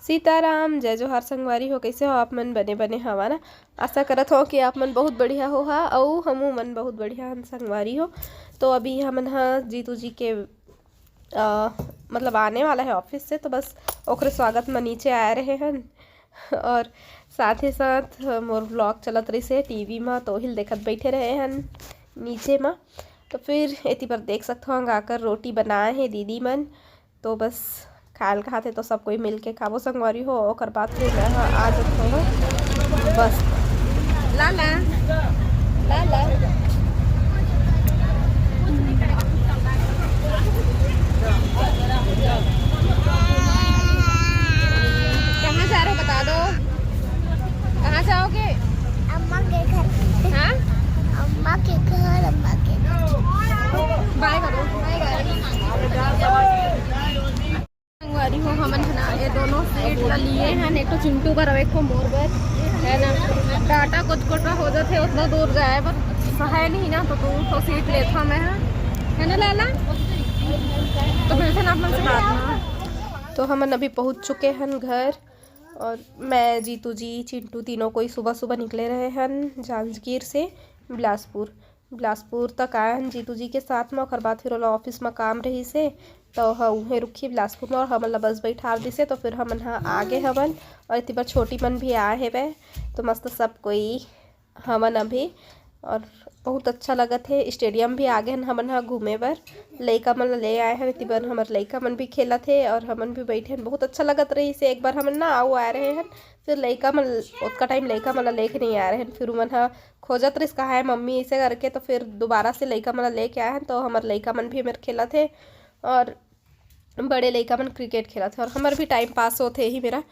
सीताराम जय जोहार संगवारी हो। कैसे हो आप मन? बने बने हवा ना। आशा करत हो कि आप मन बहुत बढ़िया हो हा और हमू मन बहुत बढ़िया हन संगवारी हो। तो अभी हमन जीतू जी के मतलब आने वाला है ऑफिस से, तो बस ओकरे स्वागत में नीचे आ रहे हैं। और साथ ही साथ मोर ब्लॉग चलत रही से टीवी में, तो हिल देखत बैठे रहे हैं नीचे में। तो फिर एती पर देख सकते हो आकर रोटी बनाए हैं दीदी मन, तो बस खाल खाते तो सब कोई मिल के खाबो संगवारी हो। और बात फिर मैं आ जाता हूँ बस। लाला लाला कहाँ जा रहे हो बता दो, कहाँ जाओगे? अम्मा के घर। हाँ अम्मा के घर। अम्मा के घर। बाय करो, बाय संगवारी हो। हमन है ना ये दोनों सीट ला लिए हैं, एक तो चिंटू पर एक को मोर पर है ना। डाटा कुछ कोटा हो जाते उतना दूर जाए पर सहाय नहीं ना, तो तू सीट लेता मैं है ना लाला। तो फिर से आप मन से बात ना। तो हमन अभी पहुंच चुके हैं घर, और मैं जीतू जी चिंटू तीनों कोई सुबह सुबह निकले रहे हैं जांजगीर से बिलासपुर तक आए हैं जीतू जी के साथ में। और बाद फिर ओला ऑफिस में काम रही से, तो उहें रुकी बिलासपुर में और हमन ला बस बैठा दी से। तो फिर हमन आगे हमन और इतनी बार छोटी मन भी आए है वे, तो मस्त सब कोई हमन अभी। और बहुत अच्छा लगत है। स्टेडियम भी आगे हैं हमन घूमे बर, लइका मन ले आए हैं इतनी बार। हमारे लइका मन भी खेला थे और हमन भी बैठे हैं, बहुत अच्छा लगत रही से। एक बार हमन ना आओ आ रहे हैं, फिर लइका मन उतना टाइम लइका मन लेके नहीं आ रहे हैं, फिर मन खोजत रही कहा है मम्मी ऐसे करके। तो फिर दोबारा से लइका मन लेके आए हैं, तो हमारे लइका मन भी मेरे खेला थे और बड़े लइका मन क्रिकेट खेला थे, और हमारे भी टाइम पास होते ही मेरा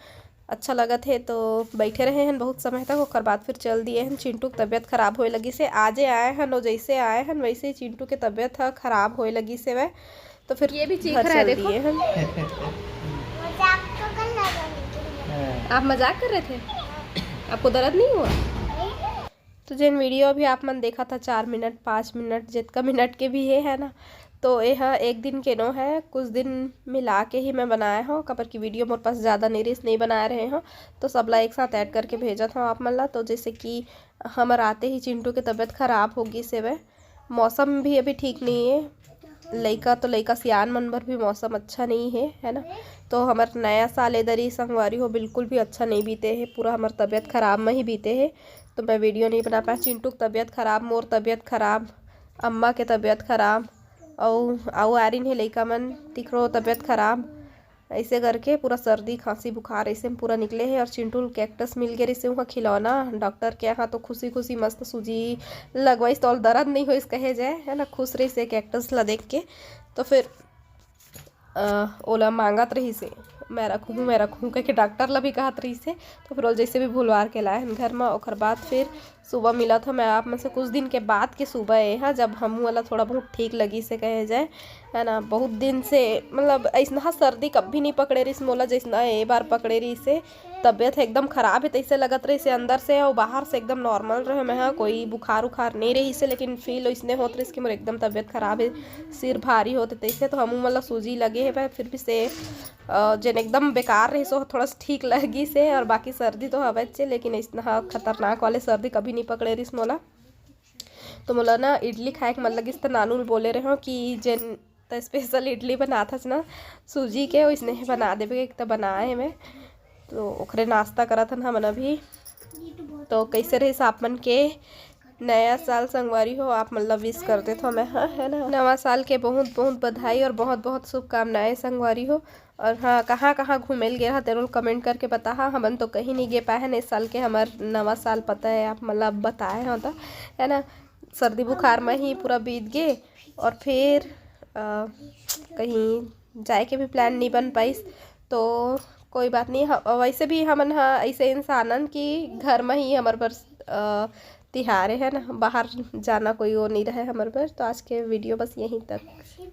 अच्छा लगा थे। तो बैठे रहे हैं बहुत समय तक। और बाद फिर चल दिए हैं। चिंटू की तबीयत खराब होए लगी से आजे आए हैं, और जैसे आए हैं वैसे ही चिंटू की तबीयत खराब होए लगी से वह, तो फिर ये भी चीख रहा है देखो। दिए हैं। मजाक तो कर लगा। आप मजाक कर रहे थे? आपको दर्द नहीं हुआ? तो जिन वीडियो भी आप मन देखा था 4 मिनट 5 मिनट जितना मिनट के भी है ना, तो यह एक दिन के नो है, कुछ दिन मिला के ही मैं बनाया हूँ। कबर की वीडियो मेरे पास ज़्यादा नहीं बना रहे हो, तो सबला एक साथ ऐड करके भेजा था आप मन ला। तो जैसे कि हमारे आते ही चिंटू की तबीयत ख़राब होगी से वह, मौसम भी अभी ठीक नहीं है। लइका सियान मन पर भी मौसम अच्छा नहीं है ना। तो हमारा नया साल इधर ही संगवारी हो बिल्कुल भी अच्छा नहीं बीते है, पूरा हमारी तबीयत ख़राब में ही बीते है। तो मैं वीडियो नहीं बना पाया। चिंटू की तबीयत ख़राब, मोर तबीयत ख़राब, अम्मा के तबीयत ख़राब, और आ रही है लइका मन तिकरो तबीयत खराब, ऐसे करके पूरा सर्दी खांसी बुखार ऐसे में पूरा निकले है। और चिंटू कैक्टस मिल गए इसे वहाँ खिलौना डॉक्टर के यहाँ, तो खुशी खुशी मस्त सूजी लगवाई, तो दर्द नहीं हो इस कहे जाए है ना। खुश रही से कैक्टस ला देख के। तो फिर ओला मांगत रही से मैं रखूँ कह के डॉक्टर ला भी कहत रही से। तो फिर जैसे भी भूलवार के लाए हैं घर में। और बाद फिर सुबह मिला था मैं आप में से कुछ दिन के बाद के सुबह है, जब हम वाला थोड़ा बहुत ठीक लगी से कहे जाए है ना। बहुत दिन से मतलब ऐसा सर्दी कभी नहीं पकड़े रही मोला जैसा ये बार पकड़े रही से। तबीयत एकदम ख़राब है, तैसे लगत रही से अंदर से और बाहर से एकदम नॉर्मल रहे मैं, कोई बुखार उखार नहीं रही से, लेकिन फील इसने होते रही कि मेरे एकदम तबीयत ख़राब है, सिर भारी होते तैसे। तो हम मतलब सूजी लगे है फिर भी से जन एकदम बेकार रही सो थोड़ा सा ठीक लगी से। और बाकी सर्दी तो हवे से, लेकिन इतना खतरनाक वाले सर्दी कभी नहीं पकड़े रही मोला। तो मोला ना इडली खाए के मन लगी, तो नानू बोले रहे हो कि जन तो स्पेशल इडली बना था ना सूजी के, इसने बना देवे एक तो बनाए मैं। तो ओखरे नाश्ता करा था हम अभी। तो कैसे रहे आप मन के नया साल संगवारी हो, आप मतलब विश करते थे मैं है ना। नवा साल के बहुत बहुत बधाई और बहुत बहुत शुभकामनाएं संगवारी हो। और हाँ, कहाँ कहाँ घूमे गया तेरे कमेंट करके बता। हाँ, हमन तो कहीं नहीं गए पाए हैं इस साल के, हमार नवा साल पता है आप मतलब बताए हो तो है ना। सर्दी बुखार में ही पूरा बीत गए, और फिर कहीं जाए के भी प्लान नहीं बन पाई। तो कोई बात नहीं, वैसे भी हमन ऐसे इंसानन कि घर में ही हमारे पर तिहारे है ना, बाहर जाना कोई वो नहीं रहे हमारे पर। तो आज के वीडियो बस यहीं तक।